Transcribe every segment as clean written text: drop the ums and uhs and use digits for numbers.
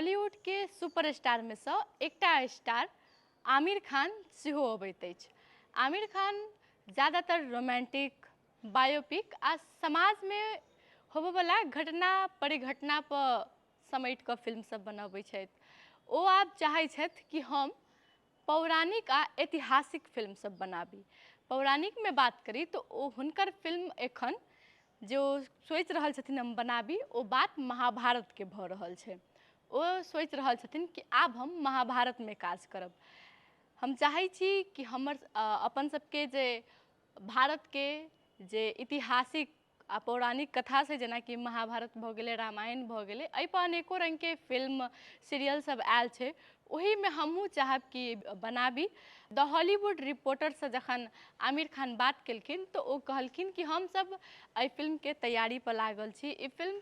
बॉलीवुड के सुपरस्टार में से एकटा स्टार आमिर खान सेहो अबैत अछि। आमिर खान ज़्यादातर रोमांटिक, बायोपिक आ समाज में होबयवला घटना परिघटना पर समेट कऽ फिल्म सब बनबै छथि। ओ आब चाहै छथि कि हम पौराणिक आ ऐतिहासिक फिल्म सब बनाबी। पौराणिक में बात करी तो ओ हुनकर फिल्म एखन जो सोचि रहल छथिन हम बनाबी ओ बात महाभारत के भऽ रहल छै। ओ सोचि रहल छथिन कि आब हम महाभारत में काज करब। हम चाहै छी कि हमर अपन सबके जे भारत के जे ऐतिहासिक आ पौराणिक कथा से जेनाकि महाभारत भऽ गेलै, रामायण भऽ गेलै, एहि पर अनेको रंग के फिल्म सीरियल सब आयल छै। ओही में हमहूँ चाहब कि बनाबी। द हॉलीवुड रिपोर्टर से जखन आमिर खान बात केलखिन तो ओ कहलखिन कि हम सब एहि फिल्म के तैयारी पर लागल छी। ई फिल्म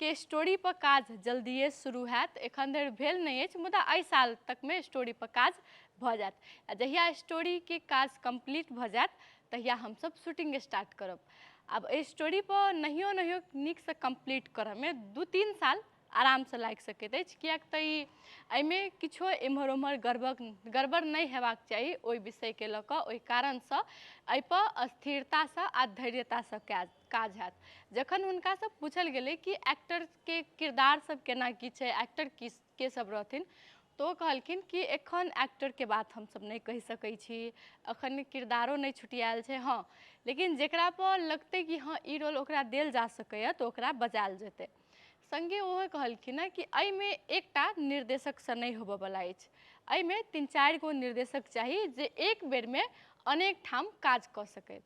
के स्टोरी पर काज जल्दिए शुरू हैत, एखन धरि भेल नहीं अछि, मुदा एहि साल तक में स्टोरी पर काज भऽ जायत। आ जहिया स्टोरी के काज कंप्लीट भऽ जायत तहिया हम सब शूटिंग स्टार्ट करब। अब एहि स्टोरी पर नहियो नहियो नीक से कंप्लीट करऽ में 2-3 साल आराम से लागि सकैत अछि, कियाक तऽ एहिमे किछो एम्हर ओम्हर गड़बड़ नहीं हेबाक चाही ओहि विषय के लऽ कऽ। ओहि कारण से एहि पर स्थिरता से आ धैर्यता से काज हैत। जखन हुनका से पूछल गेलै कि एक्टर के किरदार सब केना की छै, एक्टर के सब रहथिन, तो कहलखिन कि एखन एक्टर के बात हम सब नहीं कहि सकै छी, एखन किरदारो नहीं छुटियाल छै। हाँ, लेकिन जेकरा पर लगतै कि हाँ ई रोल ओकरा देल जा सकैए तो ओकरा बजायल जेतै। संगे ओहो कहलखिन कि एहि में एकटा निर्देशक से नहीं होबयवला अछि। एहि में 3-4 गो निर्देशक चाही जे एक बेर में अनेक ठाम काज कऽ सकैत।